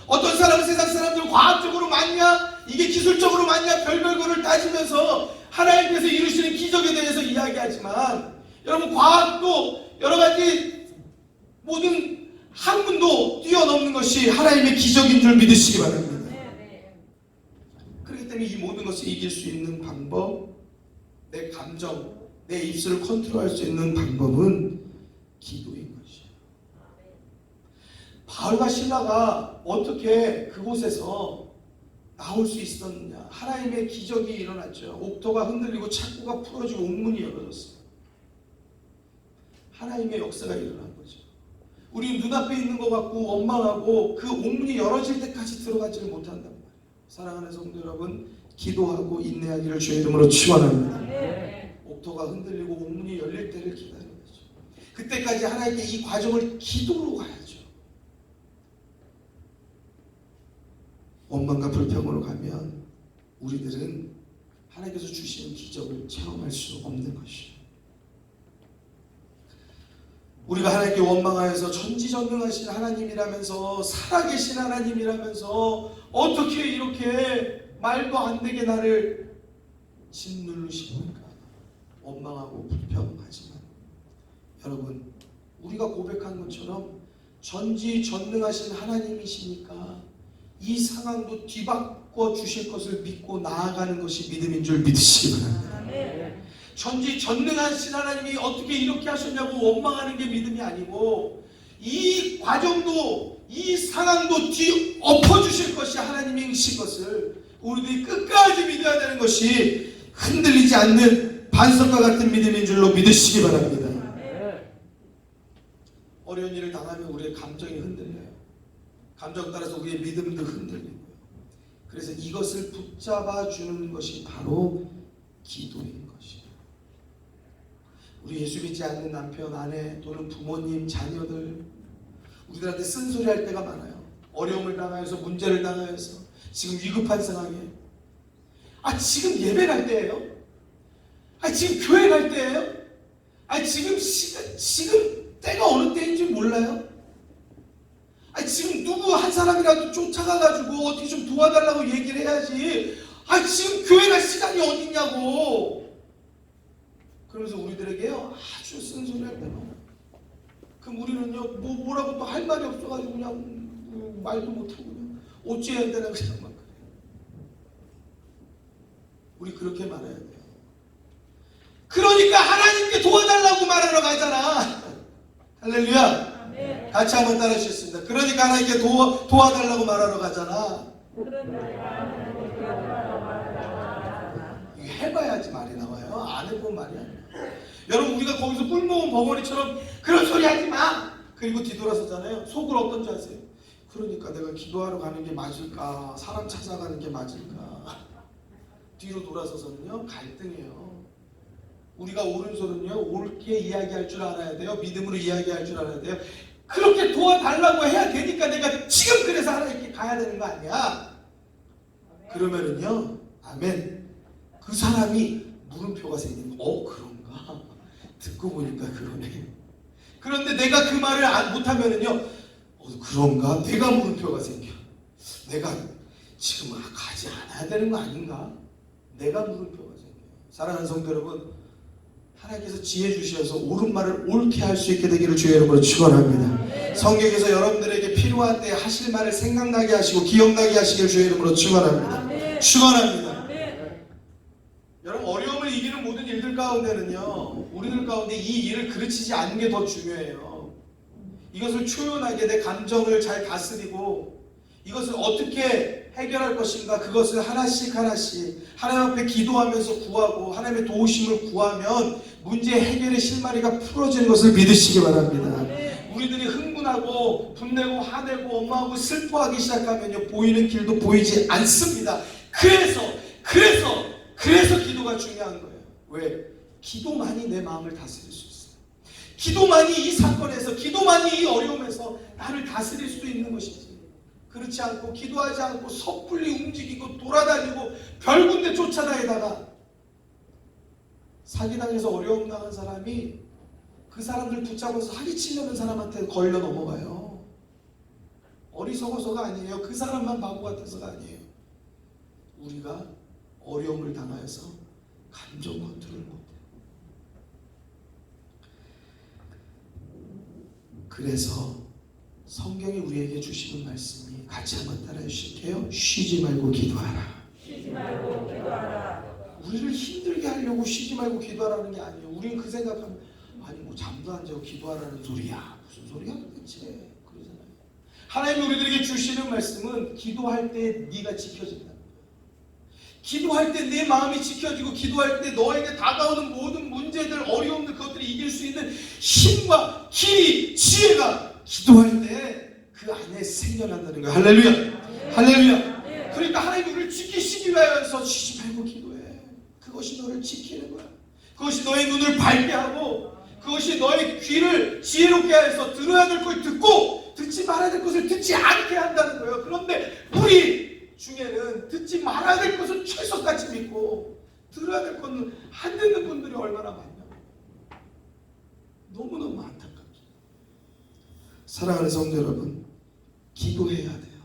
어떤 사람은 세상 사람들 과학적으로 맞냐, 이게 기술적으로 맞냐, 별별 거를 따지면서 하나님께서 이루시는 기적에 대해서 이야기하지만, 여러분, 과학도 여러 가지 모든 학문도 뛰어넘는 것이 하나님의 기적인 줄 믿으시기 바랍니다. 그렇기 때문에 이 모든 것을 이길 수 있는 방법, 내 감정, 내 입술을 컨트롤할 수 있는 방법은 기도인 것이에요. 바울과 실라가 어떻게 그곳에서 나올 수 있었느냐? 하나님의 기적이 일어났죠. 옥토가 흔들리고 창고가 풀어지고 옥문이 열어졌어요. 하나님의 역사가 일어난 거죠. 우리 눈앞에 있는 것 같고 원망하고 그 옥문이 열어질 때까지 들어가지를 못한단 말이에요. 사랑하는 성도 여러분, 기도하고 인내하기를 주의 이름으로 축원합니다. 옥토가 흔들리고 옥문이 열릴 때를 기다리는 거죠. 그때까지 하나님께 이 과정을 기도로 가야죠. 원망과 불평으로 가면 우리들은 하나님께서 주시는 기적을 체험할 수 없는 것이에요. 우리가 하나님께 원망하여서 전지전능하신 하나님이라면서 살아계신 하나님이라면서 어떻게 이렇게 말도 안 되게 나를 짓누르십니까? 원망하고 불평하지만, 여러분, 우리가 고백한 것처럼 전지전능하신 하나님이시니까 이 상황도 뒤바꿔 주실 것을 믿고 나아가는 것이 믿음인 줄 믿으시기 바랍니다. 전지전능하신 하나님이 어떻게 이렇게 하셨냐고 원망하는 게 믿음이 아니고, 이 과정도 이 상황도 뒤엎어주실 것이 하나님이신 것을 우리들이 끝까지 믿어야 되는 것이 흔들리지 않는 반석과 같은 믿음인 줄로 믿으시기 바랍니다. 어려운 일을 당하면 우리의 감정이 흔들려요. 감정 따라서 우리의 믿음도 흔들리고요. 그래서 이것을 붙잡아 주는 것이 바로 기도인 것이에요. 우리 예수 믿지 않는 남편, 아내 또는 부모님, 자녀들, 우리들한테 쓴소리 할 때가 많아요. 어려움을 당하여서, 문제를 당하여서, 지금 위급한 상황에, 지금 예배 갈 때예요? 지금 교회 갈 때예요? 지금 때가 어느 때인지 몰라요? 지금 누구 한 사람이라도 쫓아가가지고 어떻게 좀 도와달라고 얘기를 해야지. 지금 교회 갈 시간이 어딨냐고. 그러면서 우리들에게요, 아주 쓴소리 할 때가 많아요. 그럼 우리는요, 뭐라고 또 할 말이 없어가지고 그냥 말도 못하고 그냥 어찌해야 되나 그냥 막 그래요. 우리 그렇게 말해야 돼요. 그러니까 하나님께 도와달라고 말하러 가잖아. 할렐루야. 같이 한번 따라 하셨습니다. 그러니까 하나님께 도와달라고 말하러 가잖아. 이거 해봐야지 말이 나와요. 안 해보면 말이 안 나와요. 여러분, 우리가 거기서 꿀먹은 벙어리처럼 그런 소리 하지 마! 그리고 뒤돌아서잖아요. 속을 어떤지 아세요? 그러니까 내가 기도하러 가는 게 맞을까? 사람 찾아가는 게 맞을까? 뒤로 돌아서서는요, 갈등해요. 우리가 오른손은요, 옳게 이야기할 줄 알아야 돼요. 믿음으로 이야기할 줄 알아야 돼요. 그렇게 도와달라고 해야 되니까 내가 지금 그래서 하나님께 가야 되는 거 아니야? 그러면은요, 아멘. 그 사람이 물음표가 생기는 거. 그런가? 듣고 보니까 그러네. 그런데 내가 그 말을 못하면은요, 그런가? 내가 물음표가 생겨. 내가 지금 가지 않아야 되는 거 아닌가? 내가 물음표가 생겨요. 사랑하는 성도 여러분, 하나님께서 지혜 주셔서 옳은 말을 옳게 할 수 있게 되기를 주의 이름으로 축원합니다. 성경에서 여러분들에게 필요한 때 하실 말을 생각나게 하시고 기억나게 하시기를 주의 이름으로 축원합니다. 축원합니다. 여러분, 어려움을 이기는 모든 일들 가운데는요, 우리들 가운데 이 일을 그르치지 않는 게 더 중요해요. 이것을 초연하게 내 감정을 잘 다스리고 이것을 어떻게 해결할 것인가, 그것을 하나씩 하나님 앞에 기도하면서 구하고 하나님의 도우심을 구하면 문제 해결의 실마리가 풀어지는 것을 믿으시기 바랍니다. 우리들이 흥분하고 분내고 화내고 원망하고 슬퍼하기 시작하면요, 보이는 길도 보이지 않습니다. 그래서 기도가 중요한 거예요. 왜? 기도만이 내 마음을 다스릴 수 있어요. 기도만이 이 사건에서, 기도만이 이 어려움에서 나를 다스릴 수 있는 것이지. 그렇지 않고 기도하지 않고 섣불리 움직이고 돌아다니고 별군데 쫓아다니다가 사기당해서 어려움 당한 사람이 그 사람들 붙잡아서 사기치려는 사람한테 걸려 넘어가요. 어리석어서가 아니에요. 그 사람만 바보 같아서가 아니에요. 우리가 어려움을 당하여서 감정 컨트롤 못해요. 그래서 성경이 우리에게 주시는 말씀이 같이 한번 따라해 주실게요. 쉬지 말고 기도하라. 쉬지 말고 기도하라. 우리를 힘들게 하려고 쉬지 말고 기도하라는 게 아니에요. 우리는 그 생각하면 아니 뭐 잠도 안 자고 기도하라는 소리야. 무슨 소리야 도대체. 그러잖아요. 하나님이 우리들에게 주시는 말씀은 기도할 때 네가 지켜진다. 기도할 때 내 마음이 지켜지고 기도할 때 너에게 다가오는 모든 문제들, 어려움들, 그것들을 이길 수 있는 힘과 길이, 지혜가 기도할 때 그 안에 생겨난다는 거예요. 할렐루야. 할렐루야. 그러니까 하나님이 우리를 지키시기 위해서 쉬지 말고 기도해. 그것이 너를 지키는 거야. 그것이 너의 눈을 밝게 하고 그것이 너의 귀를 지혜롭게 해서 들어야 될 것을 듣고 듣지 말아야 될 것을 듣지 않게 한다는 거예요. 그런데 우리 중에는 듣지 말아야 될 것을 철석같이 믿고 들어야 될 것은 안 듣는 분들이 얼마나 많냐. 너무너무 안타깝죠. 사랑하는 성도 여러분, 기도해야 돼요.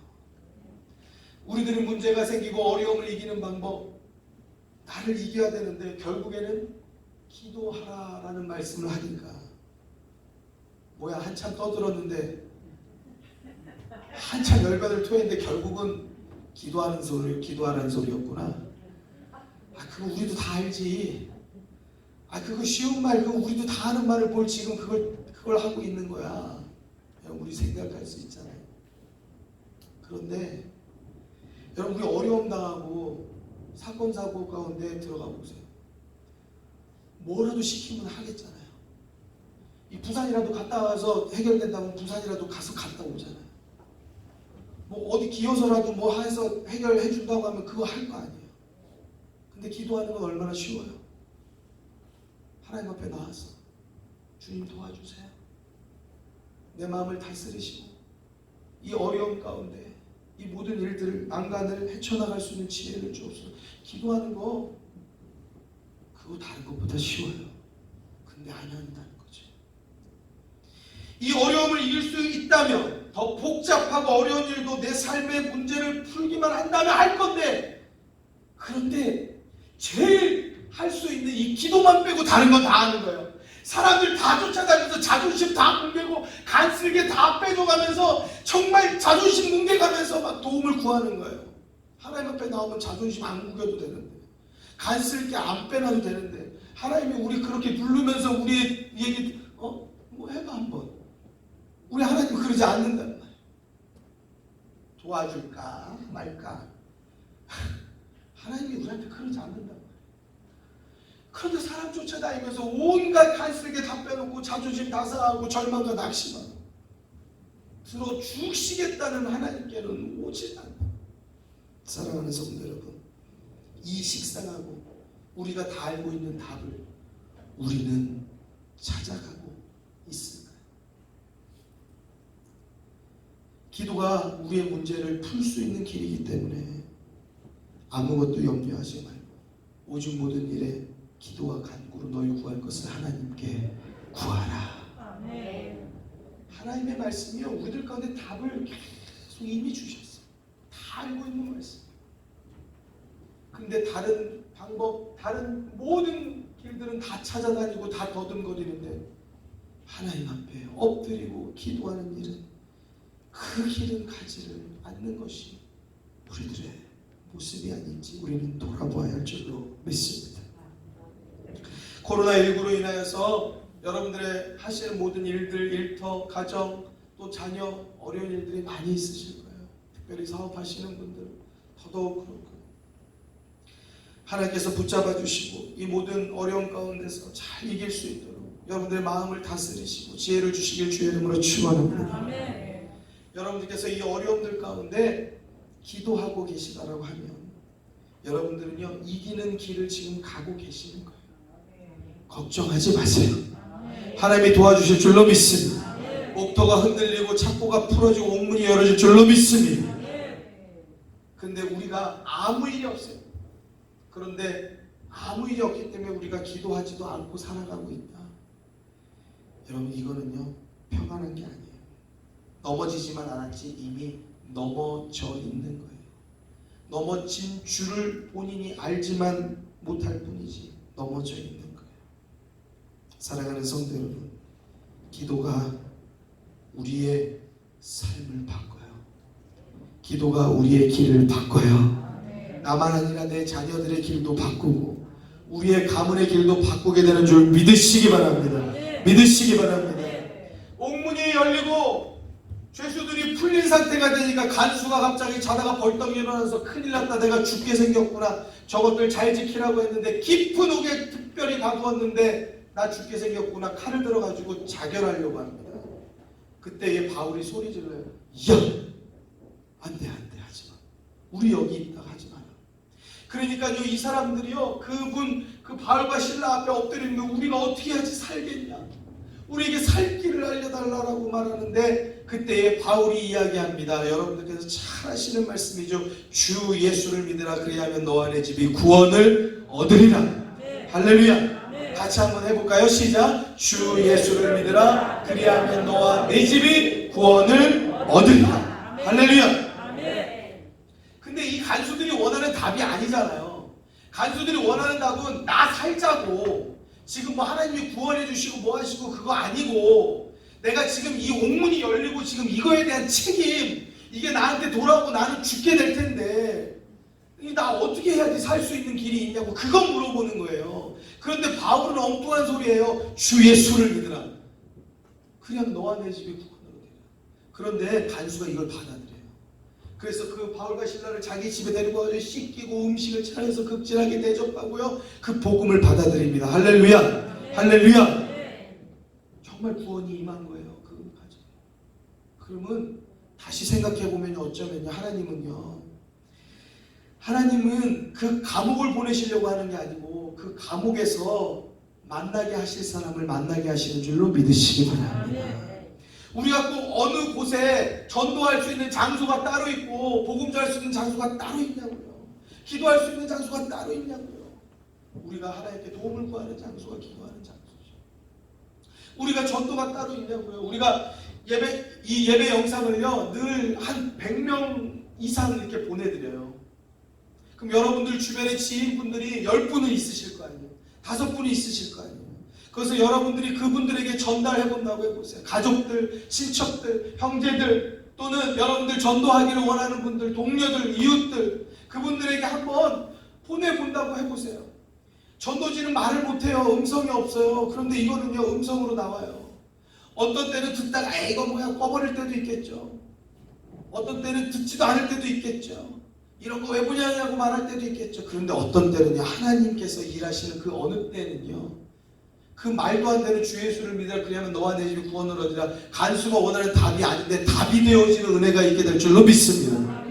우리들이 문제가 생기고 어려움을 이기는 방법, 나를 이겨야 되는데 결국에는 기도하라라는 말씀을 하니까 뭐야 한참 떠들었는데 한참 열변을 토했는데 결국은 기도하라는 소리였구나. 그거 우리도 다 알지. 그거 쉬운 말, 그거 우리도 다 아는 말을 뭘 지금 그걸 하고 있는 거야. 우리 생각할 수 있잖아요. 그런데 여러분, 우리 어려움 당하고 사건 사고 가운데 들어가 보세요. 뭐라도 시키면 하겠잖아요. 이 부산이라도 갔다 와서 해결된다면 부산이라도 가서 갔다 오잖아요. 뭐 어디 기어서라도 뭐 해서 해결해 준다고 하면 그거 할 거 아니에요. 근데 기도하는 건 얼마나 쉬워요. 하나님 앞에 나와서 주님 도와주세요. 내 마음을 다스리시고 이 어려움 가운데 이 모든 일들을 난간을 헤쳐나갈 수 있는 지혜를 주옵소서. 기도하는 거 그거 다른 것보다 쉬워요. 근데 안 한다는 거죠. 이 어려움을 이길 수 있다면 더 복잡하고 어려운 일도 내 삶의 문제를 풀기만 한다면 할 건데, 그런데 제일 할 수 있는 이 기도만 빼고 다른 건 다 하는 거예요. 사람들 다 쫓아다니면서 자존심 다 뭉개고 간쓸게 다 빼줘가면서 정말 자존심 뭉개가면서 막 도움을 구하는 거예요. 하나님 앞에 나오면 자존심 안 구겨도 되는데, 간쓸게 안 빼놔도 되는데, 하나님이 우리 그렇게 누르면서 우리의 얘기 뭐 해봐 한번. 우리 하나님 그러지 않는단 말이에요. 도와줄까 말까. 하나님이 우리한테 그러지 않는단 말이에요. 그런데 사람 쫓아다니면서 온갖 간쓸게 다 빼놓고 자존심 다 상하고 절망과 낙심하고 들어 죽시겠다는 하나님께는 오지 않아요. 사랑하는 성도 여러분, 이 식상하고 우리가 다 알고 있는 답을 우리는 찾아가고 있습니다. 기도가 우리의 문제를 풀 수 있는 길이기 때문에 아무것도 염려하지 말고 오직 모든 일에 기도와 간구로 너희 구할 것을 하나님께 구하라. 아멘. 하나님의 말씀이요, 우리들 가운데 답을 계속 이미 주셨어요. 다 알고 있는 말씀. 근데 다른 방법, 다른 모든 길들은 다 찾아다니고 다 더듬거리는데 하나님 앞에 엎드리고 기도하는 일은, 그 길은 가지를 않는 것이 우리들의 모습이 아닌지 우리는 돌아보아야 할 줄로 믿습니다. 코로나19로 인하여서 여러분들의 하시는 모든 일들, 일터, 가정, 또 자녀, 어려운 일들이 많이 있으실 거예요. 특별히 사업하시는 분들 더더욱 그럴 거예요. 하나님께서 붙잡아 주시고 이 모든 어려움 가운데서 잘 이길 수 있도록 여러분들의 마음을 다스리시고 지혜를 주시길 주의 이름으로 축원합니다. 아멘. 여러분들께서 이 어려움들 가운데 기도하고 계시다라고 하면 여러분들은요, 이기는 길을 지금 가고 계시는 거예요. 걱정하지 마세요. 하나님이 도와주실 줄로 믿습니다. 목토가 흔들리고 착고가 풀어지고 옥문이 열어질 줄로 믿습니다. 근데 우리가 아무 일이 없어요. 그런데 아무 일이 없기 때문에 우리가 기도하지도 않고 살아가고 있다. 여러분, 이거는요 평안한 게 아니에요. 넘어지지만 않았지 이미 넘어져 있는 거예요. 넘어진 줄을 본인이 알지만 못할 뿐이지 넘어져 있는 거예요. 사랑하는 성도 여러분, 기도가 우리의 삶을 바꿔요. 기도가 우리의 길을 바꿔요. 나만 아니라 내 자녀들의 길도 바꾸고 우리의 가문의 길도 바꾸게 되는 줄 믿으시기 바랍니다. 믿으시기 바랍니다. 옥문이 열리고 죄수들이 풀린 상태가 되니까 간수가 갑자기 자다가 벌떡 일어나서 큰일 났다, 내가 죽게 생겼구나, 저것들 잘 지키라고 했는데 깊은 옥에 특별히 가두었는데 나 죽게 생겼구나, 칼을 들어가지고 자결하려고 합니다. 그때 바울이 소리 질러요. 야! 안돼 하지마. 우리 여기 있다 하지 마라. 그러니까요 이 사람들이요 그 바울과 신라 앞에 엎드리면 우리가 어떻게 해야지 살겠냐, 우리에게 살 길을 알려달라고 말하는데 그때에 바울이 이야기합니다. 여러분들께서 잘 아시는 말씀이죠. 주 예수를 믿으라, 그리하면 너와 내 집이 구원을 얻으리라. 할렐루야. 같이 한번 해볼까요? 시작. 주 예수를 믿으라, 그리하면 너와 내 집이 구원을 얻으리라. 할렐루야. 근데 이 간수들이 원하는 답이 아니잖아요. 간수들이 원하는 답은 나 살자고, 지금 뭐 하나님이 구원해 주시고 뭐 하시고 그거 아니고, 내가 지금 이 옥문이 열리고 지금 이거에 대한 책임, 이게 나한테 돌아오고 나는 죽게 될 텐데 나 어떻게 해야지 살 수 있는 길이 있냐고 그건 물어보는 거예요. 그런데 바울은 엉뚱한 소리예요. 주 예수를 믿으라, 그냥 너와 내 집이 구원으로 되라. 그런데 간수가 이걸 받아들여요. 그래서 그 바울과 신라를 자기 집에 데리고 와서 씻기고 음식을 차려서 극진하게 대접하고요 그 복음을 받아들입니다. 할렐루야. 할렐루야. 정말 구원이 임한 거예요. 그 가정. 그러면 다시 생각해보면 어쩌면요, 하나님은 그 감옥을 보내시려고 하는 게 아니고 그 감옥에서 만나게 하실 사람을 만나게 하시는 줄로 믿으시기 바랍니다. 우리가 꼭 어느 곳에 전도할 수 있는 장소가 따로 있고 복음 전할 수 있는 장소가 따로 있냐고요. 기도할 수 있는 장소가 따로 있냐고요. 우리가 하나님께 도움을 구하는 장소가 기도하는 장소죠. 우리가 전도가 따로 있냐고요. 우리가 이 예배 영상을요 늘 한 100명 이상 이렇게 보내드려요. 그럼 여러분들 주변에 지인분들이 10분은 있으실 거 아니에요. 5분이 있으실 거 아니에요. 그래서 여러분들이 그분들에게 전달해본다고 해보세요. 가족들, 친척들, 형제들, 또는 여러분들 전도하기를 원하는 분들, 동료들, 이웃들, 그분들에게 한번 보내본다고 해보세요. 전도지는 말을 못해요. 음성이 없어요. 그런데 이거는요 음성으로 나와요. 어떤 때는 듣다가 이거 뭐야 꺼버릴 때도 있겠죠. 어떤 때는 듣지도 않을 때도 있겠죠. 이런 거 왜 보냐고 말할 때도 있겠죠. 그런데 어떤 때는요 하나님께서 일하시는 그 어느 때는요 그 말도 안 되는 주 예수를 믿으라, 그리하면 너와 내 집이 구원을 얻으리라, 간수가 원하는 답이 아닌데 답이 되어지는 은혜가 있게 될 줄로 믿습니다.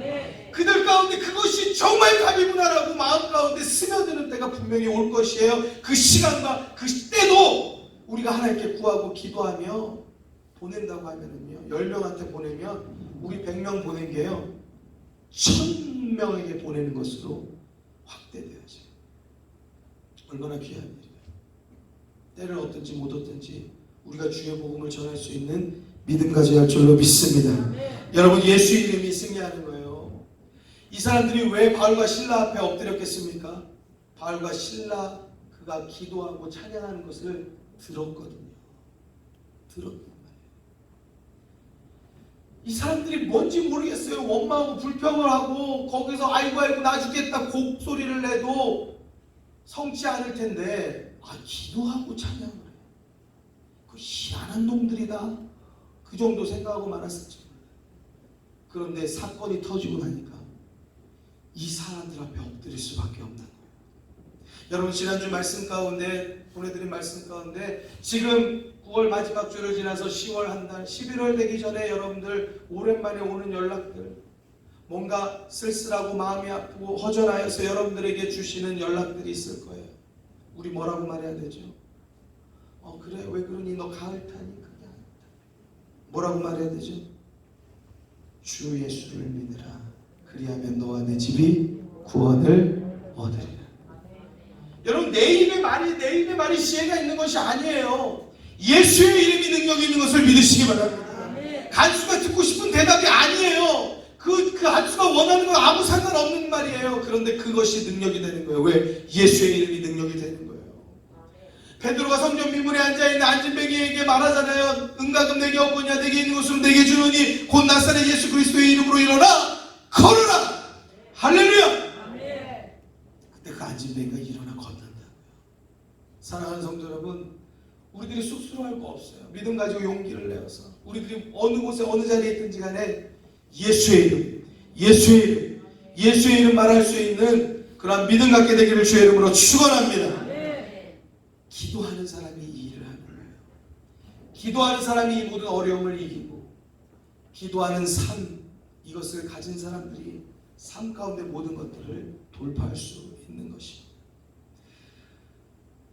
그들 가운데 그것이 정말 답이구나라고 마음 가운데 스며드는 때가 분명히 올 것이에요. 그 시간과 그 때도 우리가 하나님께 구하고 기도하며 보낸다고 하면은요 10명한테 보내면 우리 100명 보낸 게요 1000명에게 보내는 것으로 확대되어져요. 얼마나 귀한 일이에요. 때를 얻든지 못 얻든지 우리가 주의 복음을 전할 수 있는 믿음 가져야 할 줄로 믿습니다. 여러분, 예수 이름이 승리하는 거예요. 이 사람들이 왜 바울과 신라 앞에 엎드렸겠습니까? 바울과 신라 그가 기도하고 찬양하는 것을 들었거든요. 들었단 말이에요. 이 사람들이 뭔지 모르겠어요. 원망하고 불평을 하고 거기서 아이고 나 죽겠다 곡소리를 내도 성치 않을 텐데 기도하고 찬양을 해요. 그 희한한 놈들이다. 그 정도 생각하고 말았을지 몰라요. 그런데 사건이 터지고 나니까 이 사람들 앞에 엎드릴 수밖에 없는 거예요. 여러분, 지난주 말씀 가운데 보내드린 말씀 가운데 지금 9월 마지막 주를 지나서 10월 한 달, 11월 되기 전에 여러분들 오랜만에 오는 연락들, 뭔가 쓸쓸하고 마음이 아프고 허전하여서 여러분들에게 주시는 연락들이 있을 거예요. 우리 뭐라고 말해야 되죠? 그래 왜 그러니 너 가을 타니 그냥 뭐라고 말해야 되죠? 주 예수를 믿으라 그리하면 너와 내 집이 구원을 얻으리라. 여러분, 내 입에 말이 지혜가 있는 것이 아니에요. 예수의 이름이 능력이 있는 것을 믿으시기 바랍니다. 간수가 듣고 싶은 대답이 아니에요. 그 간수가 원하는 건 아무 상관없는 말이에요. 그런데 그것이 능력이 되는 거예요. 왜? 예수의 이름이 능력이 되는 거예요. 베드로가 성전 미문에 앉아있는 안진뱅이에게 말하잖아요. 은가금 내게 없거냐, 내게 있는 것으로 내게 주느니 곧 나사렛 예수 그리스도의 이름으로 일어나 걸어라. 할렐루야. 그때 그 안진뱅이가 일어나 걷는다고요. 사랑하는 성도 여러분, 우리들이 쑥스러워할 거 없어요. 믿음 가지고 용기를 내어서 우리들이 어느 곳에 어느 자리에 있든지 간에 예수의 이름 말할 수 있는 그런 믿음 갖게 되기를 주의 이름으로 축원합니다. 기도하는 사람이 이 일을 하는 거예요. 기도하는 사람이 이 모든 어려움을 이기고, 기도하는 삶, 이것을 가진 사람들이 삶 가운데 모든 것들을 돌파할 수 있는 것입니다.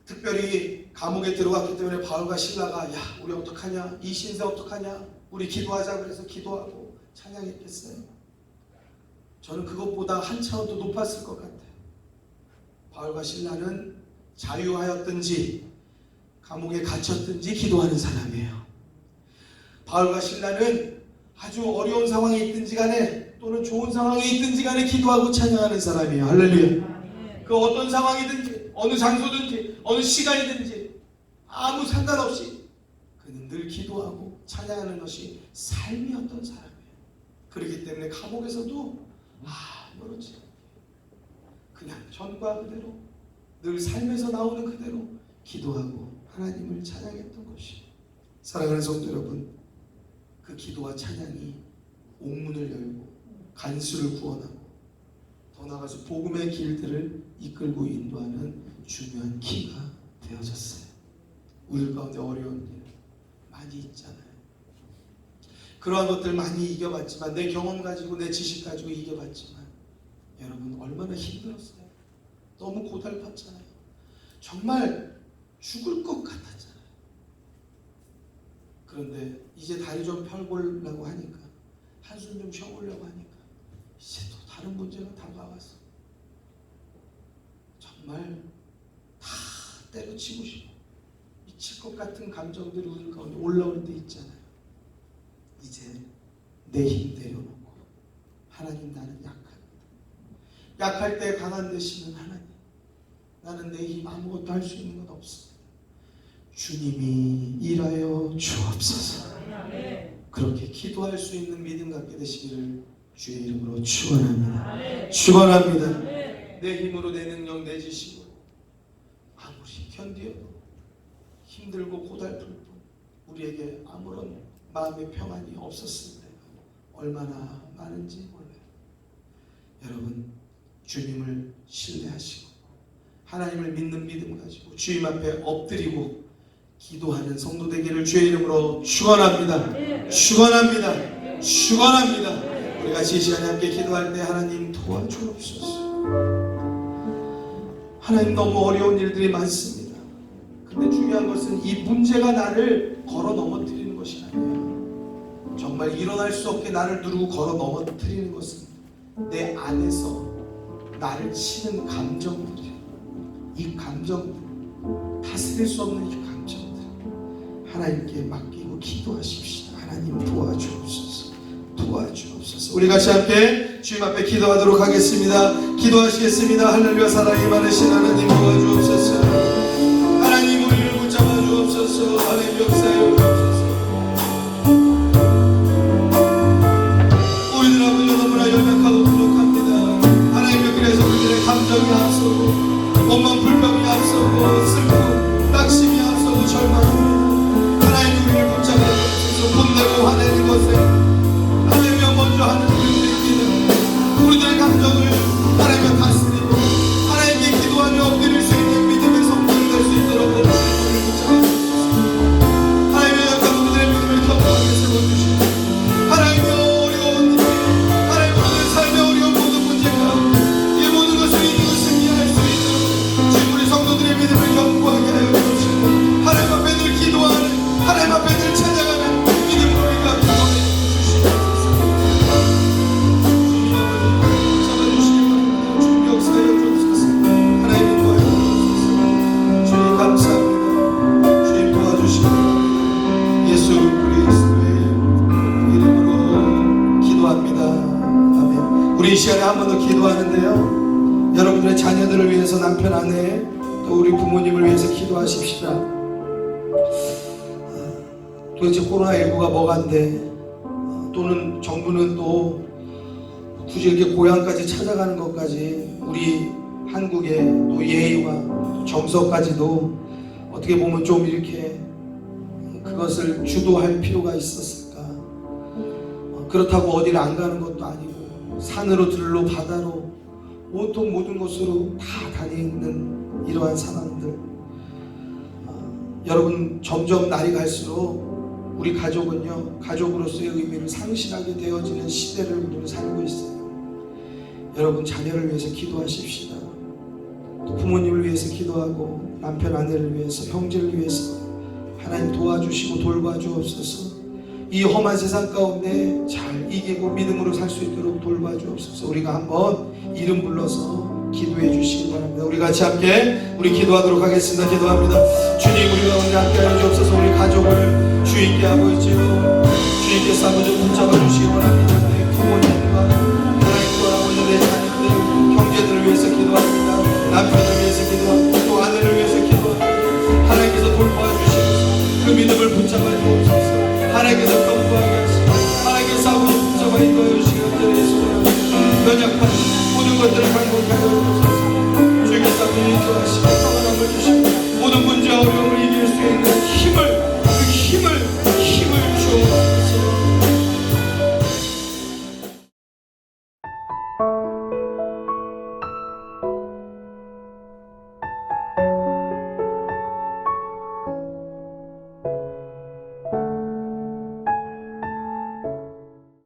특별히 감옥에 들어갔기 때문에 바울과 실라가 야, 우리 어떡하냐, 이 신세 어떡하냐, 우리 기도하자 그래서 기도하고 찬양했겠어요? 저는 그것보다 한 차원 더 높았을 것 같아요. 바울과 실라는 자유하였든지 감옥에 갇혔든지 기도하는 사람이에요. 바울과 실라는 아주 어려운 상황에 있든지 간에 또는 좋은 상황에 있든지 간에 기도하고 찬양하는 사람이에요. 할렐루야. 그 어떤 상황이든지 어느 장소든지 어느 시간이든지 아무 상관없이 그는 늘 기도하고 찬양하는 것이 삶이었던 사람이에요. 그렇기 때문에 감옥에서도 아무렇지 그냥 전과 그대로 늘 삶에서 나오는 그대로 기도하고 하나님을 찬양했던 것이, 사랑하는 성도 여러분, 그 기도와 찬양이 옥문을 열고 간수를 구원하고 더 나아가서 복음의 길들을 이끌고 인도하는 중요한 키가 되어졌어요. 우리 가운데 어려운 일 많이 있잖아요. 그러한 것들 많이 이겨봤지만, 내 경험 가지고 내 지식 가지고 이겨봤지만 여러분 얼마나 힘들었어요. 너무 고달팠잖아요. 정말 죽을 것 같았잖아요. 그런데 이제 다리 좀 펴보려고 하니까, 한숨 좀 쉬어보려고 하니까 이제 또 다른 문제가 다가왔어. 정말 다 때려치고 싶어 미칠 것 같은 감정들이 우리 가운데 올라올 때 있잖아요. 이제 내 힘 내려놓고 하나님, 나는 약할 때 강한 되시는 하나님, 나는 내 힘 아무것도 할 수 있는 것 없습니다. 주님이 일하여 주옵소서. 그렇게 기도할 수 있는 믿음 갖게 되시기를 주의 이름으로 축원합니다. 축원합니다. 내 힘으로 내 능력 내지시고 아무리 견디어도 힘들고 고달플 뿐 우리에게 아무런 마음의 평안이 없었을 때가 얼마나 많은지 몰라요. 여러분, 주님을 신뢰하시고 하나님을 믿는 믿음 가지고 주님 앞에 엎드리고 기도하는 성도 되기를 주의 이름으로 축원합니다. 축원합니다. 축원합니다. 우리 같이 이 시간에 함께 기도할 때 하나님 도와주옵소서. 하나님, 너무 어려운 일들이 많습니다. 근데 중요한 것은 이 문제가 나를 걸어 넘어뜨리는 것이 아니에요. 정말 일어날 수 없게 나를 누르고 걸어 넘어뜨리는 것은 내 안에서 나를 치는 감정들이에요. 이 감정들, 다스릴 수 없는 이 감정들 하나님께 맡기고 기도하십시다. 하나님 도와주옵소서. 도와주옵소서. 우리 같이 함께 주님 앞에 기도하도록 하겠습니다. 기도하시겠습니다. 할렐루야. 사랑이 많으신 하나님 도와주옵소서. 하나님, 우리를 붙잡아 주옵소서. 하나님 역사에 주옵소서. 우리들 아버지 너무나 연약하고 부족합니다. 하나님, 그래서 우리들의 감정이 앞서고 원망 불평이 앞서고 슬픔 낙심이 앞서고 절망합니다. 하나님, 우리를 붙잡아 주옵소서. 혼내고 화내는 것에 하나님이 먼저 하는 우리들의 우리들의 감정을 하나님이 다스리고 하나님께 기도하며 엎드릴 수 있는 믿음의 성도를 될 수 있도록 우리를 붙잡아 주옵소서. 하나님, 우리 이 시간에 한 번 더 기도하는데요, 여러분들의 자녀들을 위해서, 남편, 아내, 또 우리 부모님을 위해서 기도하십시다. 도대체 코로나19가 뭐간데, 또는 정부는 또 굳이 이렇게 고향까지 찾아가는 것까지, 우리 한국의 또 예의와 정서까지도 어떻게 보면 좀 이렇게 그것을 주도할 필요가 있었을까? 그렇다고 어디를 안 가는 것도 아니고 산으로 들로 바다로 온통 모든 곳으로 다 다니는 이러한 상황들, 여러분 점점 날이 갈수록 우리 가족은요, 가족으로서의 의미를 상실하게 되어지는 시대를 우리는 살고 있어요. 여러분 자녀를 위해서 기도하십시다. 또 부모님을 위해서 기도하고, 남편 아내를 위해서, 형제를 위해서 하나님 도와주시고 돌봐주옵소서. 이 험한 세상 가운데 잘 이기고 믿음으로 살 수 있도록 돌봐주옵소서. 우리가 한번 이름 불러서 기도해 주시기 바랍니다. 우리 같이 함께 우리 기도하도록 하겠습니다. 기도합니다. 주님, 우리 가운데 함께 하여 주옵소서. 우리 가족을 주인께 하고 있지요. 주님께서 아버지 붙잡아 주시기 원합니다. 내 부모님과 하나님 돌아오는 내 자녀들, 형제들을 위해서 기도합니다. 남편을 위해서 기도합니다. 또 아내를 위해서 기도합니다. 하나님께서 돌봐주시옵소서. 그 믿음을 붙잡아 주옵소서. 하나님께서 평구하게 하시고, 하나님께서 아버지 붙잡아 인도하여 주시기 원하는 연약한 모든 것들을 강복하여 주옵소서. 주님께서 아버지 인도하시고